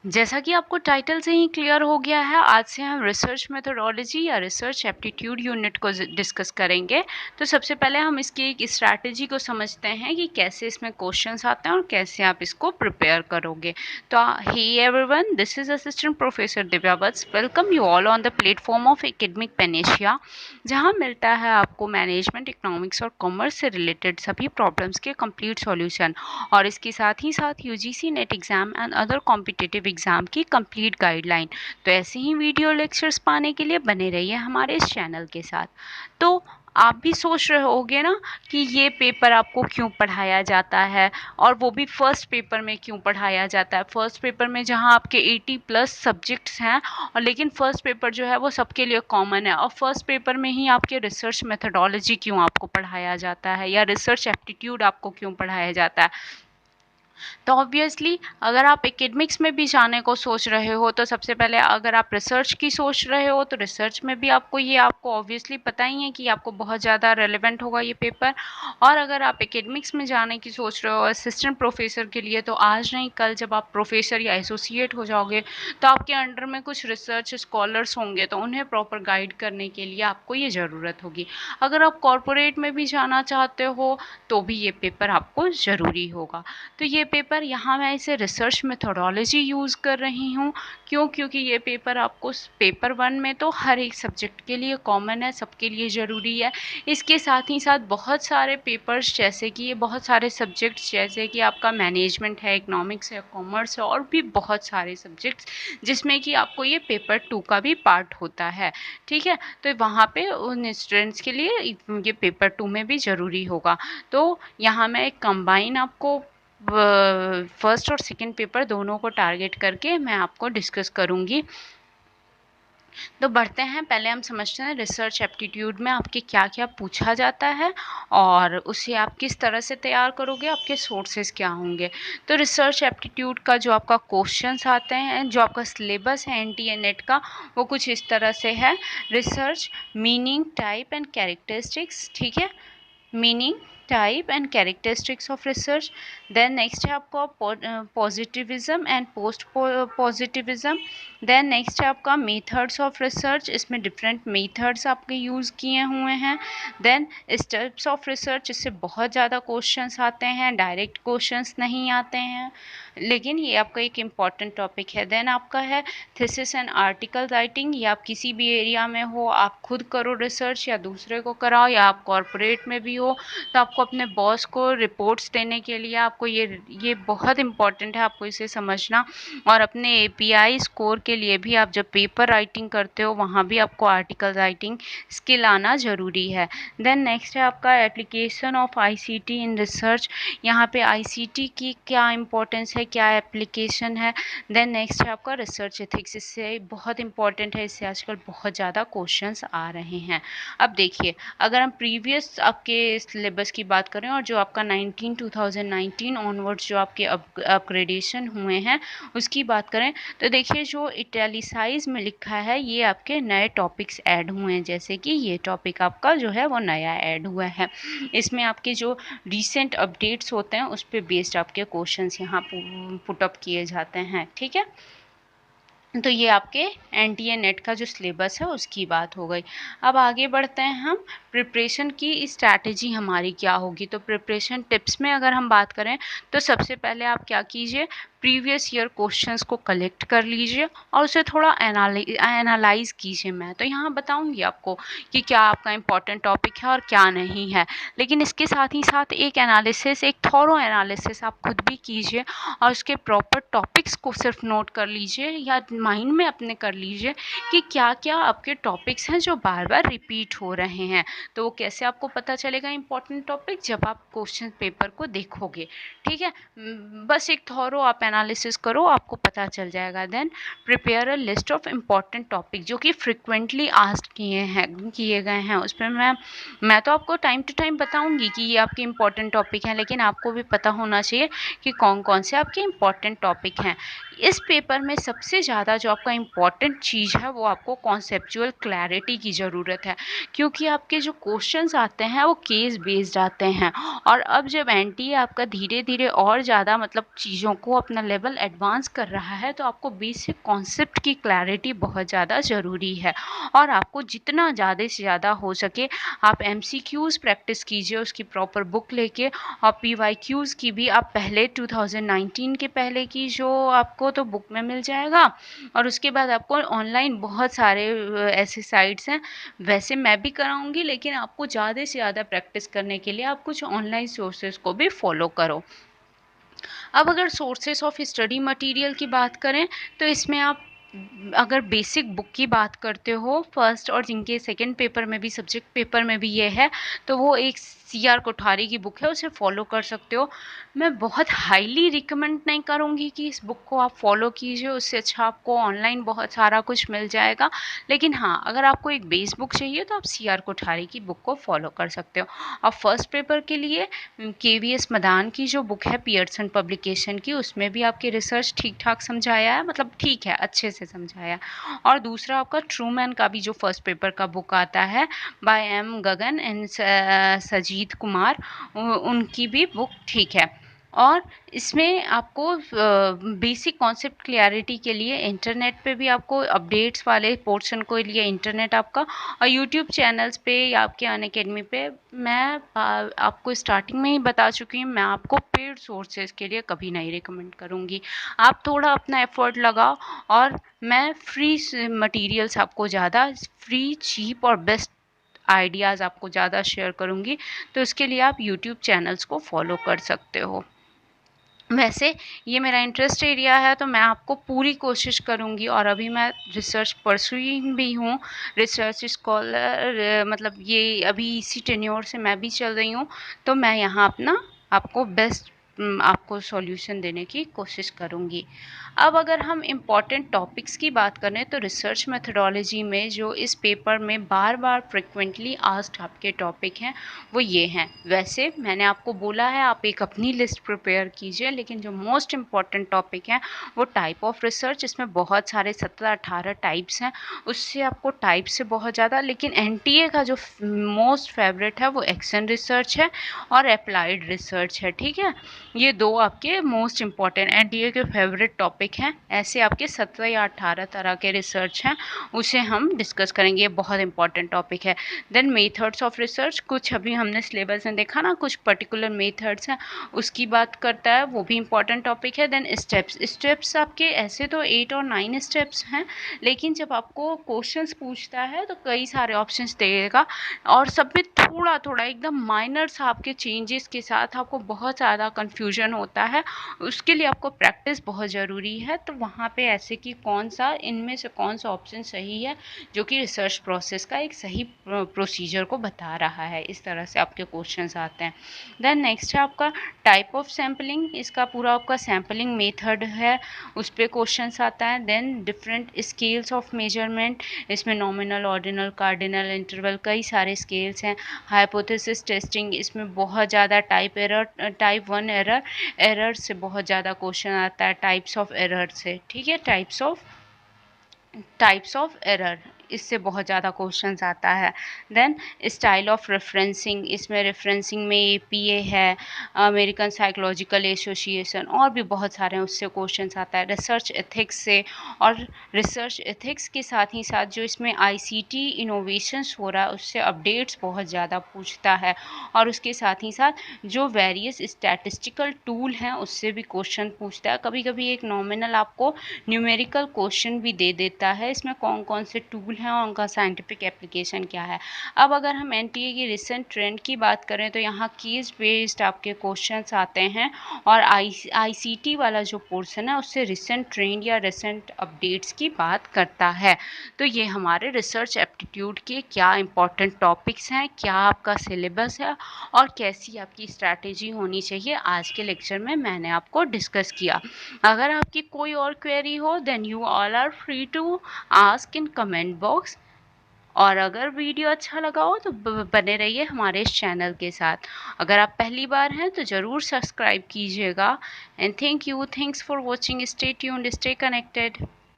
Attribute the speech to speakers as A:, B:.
A: जैसा कि आपको टाइटल से ही क्लियर हो गया है, आज से हम रिसर्च मेथोडोलॉजी या रिसर्च एप्टीट्यूड यूनिट को डिस्कस करेंगे। तो सबसे पहले हम इसकी एक स्ट्रैटेजी को समझते हैं कि कैसे इसमें क्वेश्चंस आते हैं और कैसे आप इसको प्रिपेयर करोगे। तो hey everyone, this is assistant professor Divya Vats. Welcome you all on the platform of academic panacea, जहां मिलता है आपको मैनेजमेंट, इकोनॉमिक्स और कॉमर्स से रिलेटेड सभी प्रॉब्लम्स के कंप्लीट सॉल्यूशन, और इसके साथ ही साथ UGC NET exam and other competitive exam की कंप्लीट गाइडलाइन। तो ऐसे ही वीडियो लेक्चर्स पाने के लिए बने रहिए हमारे इस चैनल के साथ। तो आप भी सोच रहे होगे ना कि ये पेपर आपको क्यों पढ़ाया जाता है, और वो भी फर्स्ट पेपर में क्यों पढ़ाया जाता है। फर्स्ट पेपर में जहाँ आपके 80+ सब्जेक्ट्स हैं, और लेकिन फर्स्ट पेपर जो है वो सबके लिए कॉमन है, और फर्स्ट पेपर में ही आपके रिसर्च मेथोडोलॉजी क्यों आपको पढ़ाया जाता है या रिसर्च एप्टीट्यूड आपको क्यों पढ़ाया जाता है। तो ऑब्वियसली अगर आप एकेडमिक्स में भी जाने को सोच रहे हो, तो सबसे पहले अगर आप रिसर्च की सोच रहे हो तो रिसर्च में भी आपको ऑब्वियसली पता ही है कि आपको बहुत ज़्यादा रेलेवेंट होगा ये पेपर। और अगर आप एकेडमिक्स में जाने की सोच रहे हो असिस्टेंट प्रोफेसर के लिए, तो आज नहीं कल जब आप प्रोफेसर या एसोसिएट हो जाओगे तो आपके अंडर में कुछ रिसर्च स्कॉलर्स होंगे, तो उन्हें प्रॉपर गाइड करने के लिए आपको ये ज़रूरत होगी। अगर आप कॉरपोरेट में भी जाना चाहते हो तो भी ये पेपर आपको ज़रूरी होगा। तो ये पेपर यहाँ मैं इसे रिसर्च मेथोडोलॉजी यूज़ कर रही हूँ। क्यों? क्योंकि ये पेपर आपको पेपर 1 में तो हर एक सब्जेक्ट के लिए कॉमन है, सबके लिए ज़रूरी है। इसके साथ ही साथ बहुत सारे पेपर्स, जैसे कि ये बहुत सारे सब्जेक्ट्स, जैसे कि आपका मैनेजमेंट है, इकोनॉमिक्स है, कॉमर्स है, और भी बहुत सारे सब्जेक्ट्स जिसमें कि आपको ये पेपर 2 का भी पार्ट होता है। ठीक है, तो वहाँ पे उन स्टूडेंट्स के लिए ये पेपर 2 में भी ज़रूरी होगा। तो यहाँ मैं एक कंबाइन आपको फर्स्ट और सेकंड पेपर दोनों को टारगेट करके मैं आपको डिस्कस करूँगी। तो बढ़ते हैं, पहले हम समझते हैं रिसर्च एप्टीट्यूड में आपके क्या क्या पूछा जाता है और उसे आप किस तरह से तैयार करोगे, आपके सोर्सेज क्या होंगे। तो रिसर्च एप्टीट्यूड का जो आपका क्वेश्चंस आते हैं, जो आपका सिलेबस है एनटीए नेट का, वो कुछ इस तरह से है। Research meaning, type and characteristics, ठीक है, meaning, type and characteristics of research. Then next है आपका positivism and post positivism. Then next है आपका मेथड्स ऑफ रिसर्च, इसमें डिफरेंट मेथड्स आपके यूज़ किए हुए हैं। देन स्टेप्स ऑफ रिसर्च, इससे बहुत ज़्यादा क्वेश्चंस आते हैं, डायरेक्ट क्वेश्चंस नहीं आते हैं, लेकिन ये आपका एक इम्पॉर्टेंट टॉपिक है। देन आपका है थीसिस एंड आर्टिकल राइटिंग, या आप किसी भी एरिया में हो, आप खुद करो रिसर्च या दूसरे को कराओ, या आप कॉरपोरेट में भी हो, तो आपको अपने बॉस को रिपोर्ट्स देने के लिए आपको ये बहुत इम्पॉर्टेंट है, आपको इसे समझना। और अपने एपीआई स्कोर के लिए भी आप जब पेपर राइटिंग करते हो, वहाँ भी आपको आर्टिकल राइटिंग स्किल आना ज़रूरी है। देन नेक्स्ट है आपका application of ICT in research, यहाँ पे आईसीटी की क्या इम्पोर्टेंस है, क्या एप्लीकेशन है। देन नेक्स्ट है आपका रिसर्च एथिक्स, इससे बहुत इंपॉर्टेंट है, इससे आजकल बहुत ज़्यादा क्वेश्चंस आ रहे हैं। अब देखिए, अगर हम प्रीवियस आपके सिलेबस की बात करें और जो आपका 2019 ऑनवर्ड्स जो आपके अपग्रेडेशन हुए हैं उसकी बात करें, तो देखिए जो इटैलिसाइज में लिखा है ये आपके नए टॉपिक्स ऐड हुए हैं, जैसे कि ये टॉपिक आपका जो है वो नया ऐड हुआ है। इसमें आपके जो रिसेंट अपडेट्स होते हैं उस पर बेस्ड आपके क्वेश्चंस यहाँ पुटअप किए जाते हैं। ठीक है, तो ये आपके एनटीए नेट का जो सिलेबस है उसकी बात हो गई। अब आगे बढ़ते हैं हम, प्रिपरेशन की स्ट्रैटेजी हमारी क्या होगी। तो प्रिपरेशन टिप्स में अगर हम बात करें, तो सबसे पहले आप क्या कीजिए, प्रीवियस ईयर क्वेश्चंस को कलेक्ट कर लीजिए और उसे थोड़ा एनालाइज कीजिए। मैं तो यहाँ बताऊँगी आपको कि क्या आपका इम्पॉर्टेंट टॉपिक है और क्या नहीं है, लेकिन इसके साथ ही साथ एक एनालिसिस, एक थॉरो एनालिसिस आप खुद भी कीजिए और उसके प्रॉपर टॉपिक्स को सिर्फ नोट कर लीजिए या माइंड में अपने कर लीजिए कि क्या क्या आपके टॉपिक्स हैं जो बार बार रिपीट हो रहे हैं। तो वो कैसे आपको पता चलेगा इम्पॉर्टेंट टॉपिक, जब आप क्वेश्चन पेपर को देखोगे। ठीक है, बस एक थॉरो आप एनालिसिस करो, आपको पता चल जाएगा। Then prepare a list of important topic जो कि फ्रिक्वेंटली आस्क्ड किए गए हैं। उस पर मैं तो आपको टाइम टू टाइम बताऊंगी कि ये आपके इम्पॉर्टेंट टॉपिक हैं, लेकिन आपको भी पता होना चाहिए कि कौन कौन से आपके इम्पॉर्टेंट टॉपिक हैं। इस पेपर में सबसे ज़्यादा जो आपका इम्पॉर्टेंट चीज़ है वो आपको कॉन्सेप्चुअल क्लैरिटी की ज़रूरत है, क्योंकि आपके जो क्वेश्चंस आते हैं वो केस बेस्ड आते हैं। और अब जब एनटीए आपका धीरे धीरे और ज़्यादा मतलब चीज़ों को अपने अपना लेवल एडवांस कर रहा है तो आपको बेसिक कॉन्सेप्ट की क्लैरिटी बहुत ज़्यादा ज़रूरी है। और आपको जितना ज़्यादा से ज़्यादा हो सके आप MCQs प्रैक्टिस कीजिए उसकी प्रॉपर बुक लेके, और PYQs की भी आप पहले 2019 के पहले की जो आपको तो बुक में मिल जाएगा, और उसके बाद आपको ऑनलाइन बहुत सारे ऐसे साइट्स हैं। वैसे मैं भी कराऊंगी, लेकिन आपको ज़्यादा से ज़्यादा प्रैक्टिस करने के लिए आप कुछ ऑनलाइन सोर्सेज को भी फॉलो करो। अब अगर सोर्सेस ऑफ स्टडी मटेरियल की बात करें तो इसमें आप अगर बेसिक बुक की बात करते हो फर्स्ट, और जिनके सेकंड पेपर में भी सब्जेक्ट पेपर में भी ये है, तो वो एक CR कोठारी की बुक है, उसे फॉलो कर सकते हो। मैं बहुत हाईली रिकमेंड नहीं करूँगी कि इस बुक को आप फॉलो कीजिए, उससे अच्छा आपको ऑनलाइन बहुत सारा कुछ मिल जाएगा। लेकिन हाँ, अगर आपको एक बेस बुक चाहिए तो आप CR कोठारी की बुक को फॉलो कर सकते हो। और फर्स्ट पेपर के लिए KVS मदान की जो बुक है पियर्सन पब्लिकेशन की, उसमें भी आपकी रिसर्च ठीक ठाक समझाया है, मतलब ठीक है, अच्छे से समझाया है। और दूसरा आपका ट्रूमैन का भी जो फर्स्ट पेपर का बुक आता है by M Gagan and Sajit Kumar, उनकी भी बुक ठीक है। और इसमें आपको बेसिक कॉन्सेप्ट क्लियरिटी के लिए इंटरनेट पे भी आपको अपडेट्स वाले पोर्शन को लिए इंटरनेट आपका, और यूट्यूब चैनल्स पे या आपके अनअकैडमी पे मैं आपको स्टार्टिंग में ही बता चुकी हूँ, मैं आपको पेड सोर्सेज के लिए कभी नहीं रिकमेंड करूँगी। आप थोड़ा अपना एफर्ट लगाओ, और मैं फ्री मटेरियल्स आपको ज़्यादा फ्री, चीप और बेस्ट आइडियाज़ आपको ज़्यादा शेयर करूँगी, तो उसके लिए आप यूट्यूब चैनल्स को फॉलो कर सकते हो। वैसे ये मेरा इंटरेस्ट एरिया है तो मैं आपको पूरी कोशिश करूँगी, और अभी मैं रिसर्च परसुइंग भी हूँ, रिसर्च स्कॉलर, मतलब ये अभी इसी टेन्योर से मैं भी चल रही हूँ, तो मैं यहाँ अपना आपको बेस्ट आपको सॉल्यूशन देने की कोशिश करूँगी। अब अगर हम इम्पॉर्टेंट टॉपिक्स की बात करें तो रिसर्च मेथडोलॉजी में जो इस पेपर में बार बार फ्रिक्वेंटली आस्क्ड आपके टॉपिक हैं वो ये हैं। वैसे मैंने आपको बोला है आप एक अपनी लिस्ट प्रिपेयर कीजिए, लेकिन जो मोस्ट इम्पॉर्टेंट टॉपिक हैं वो टाइप ऑफ रिसर्च, इसमें बहुत सारे 17-18 टाइप्स हैं, उससे आपको टाइप से बहुत ज़्यादा, लेकिन NTA का जो मोस्ट फेवरेट है वो एक्शन रिसर्च है और अप्लाइड रिसर्च है। ठीक है, ये दो आपके मोस्ट इम्पॉर्टेंट NTA के फेवरेट टॉपिक हैं। ऐसे आपके 17 या 18 तरह के रिसर्च हैं, उसे हम डिस्कस करेंगे, ये बहुत इंपॉर्टेंट टॉपिक है। देन मेथड्स ऑफ रिसर्च, कुछ अभी हमने सिलेबस में देखा ना, कुछ पर्टिकुलर मेथड्स हैं, उसकी बात करता है, वो भी इंपॉर्टेंट टॉपिक है। देन स्टेप्स आपके ऐसे तो 8 और 9 स्टेप्स हैं, लेकिन जब आपको क्वेश्चंस पूछता है तो कई सारे ऑप्शंस देगा, और सब में थोड़ा थोड़ा एकदम माइनर सा आपके चेंजेस के साथ आपको बहुत ज़्यादा कन्फ्यूजन होता है। उसके लिए आपको प्रैक्टिस बहुत ज़रूरी है। तो वहाँ पे ऐसे कि कौन सा इनमें से कौन सा ऑप्शन सही है जो कि रिसर्च प्रोसेस का एक सही प्रोसीजर को बता रहा है, इस तरह से आपके क्वेश्चंस आते हैं। देन नेक्स्ट है आपका टाइप ऑफ सैम्पलिंग, इसका पूरा आपका सैम्पलिंग मेथड है, उस पर क्वेश्चंस आता है। Then different scales of measurement, इसमें नॉमिनल, ऑर्डिनल, कार्डिनल, इंटरवल, कई सारे स्केल्स हैं। हाइपोथेसिस टेस्टिंग, इसमें बहुत ज़्यादा टाइप 1 एरर से बहुत ज़्यादा क्वेश्चन आता है, टाइप्स ऑफ एरर से। ठीक है, टाइप्स ऑफ एरर, इससे बहुत ज़्यादा क्वेश्चंस आता है। देन स्टाइल ऑफ रेफरेंसिंग, इसमें रेफरेंसिंग में APA है, अमेरिकन साइकोलॉजिकल एसोसिएशन, और भी बहुत सारे हैं, उससे क्वेश्चंस आता है। रिसर्च एथिक्स से, और रिसर्च एथिक्स के साथ ही साथ जो इसमें ICT इनोवेशंस हो रहा है उससे अपडेट्स बहुत ज़्यादा पूछता है, और उसके साथ ही साथ जो वेरियस स्टैटिस्टिकल टूल हैं उससे भी क्वेश्चन पूछता है। कभी कभी एक नॉमिनल आपको न्यूमेरिकल क्वेश्चन भी दे देता है, इसमें कौन कौन से टूल हैं और उनका साइंटिफिक एप्लीकेशन क्या है। अब अगर हम NTA की रिसेंट ट्रेंड की बात करें तो यहाँ केस बेस्ड आपके क्वेश्चंस आते हैं, और ICT वाला जो पोर्शन है उससे रिसेंट ट्रेंड या रिसेंट अपडेट्स की बात करता है। तो ये हमारे रिसर्च एप्टीट्यूड के क्या इंपॉर्टेंट टॉपिक्स हैं, क्या आपका सिलेबस है, और कैसी आपकी स्ट्रैटेजी होनी चाहिए, आज के लेक्चर में मैंने आपको डिस्कस किया। अगर आपकी कोई और क्वेरी हो then you all are free to ask in comment box, और अगर वीडियो अच्छा लगा हो तो बने रहिए हमारे इस चैनल के साथ। अगर आप पहली बार हैं तो ज़रूर सब्सक्राइब कीजिएगा। And thank you, thanks for watching, stay tuned, stay connected.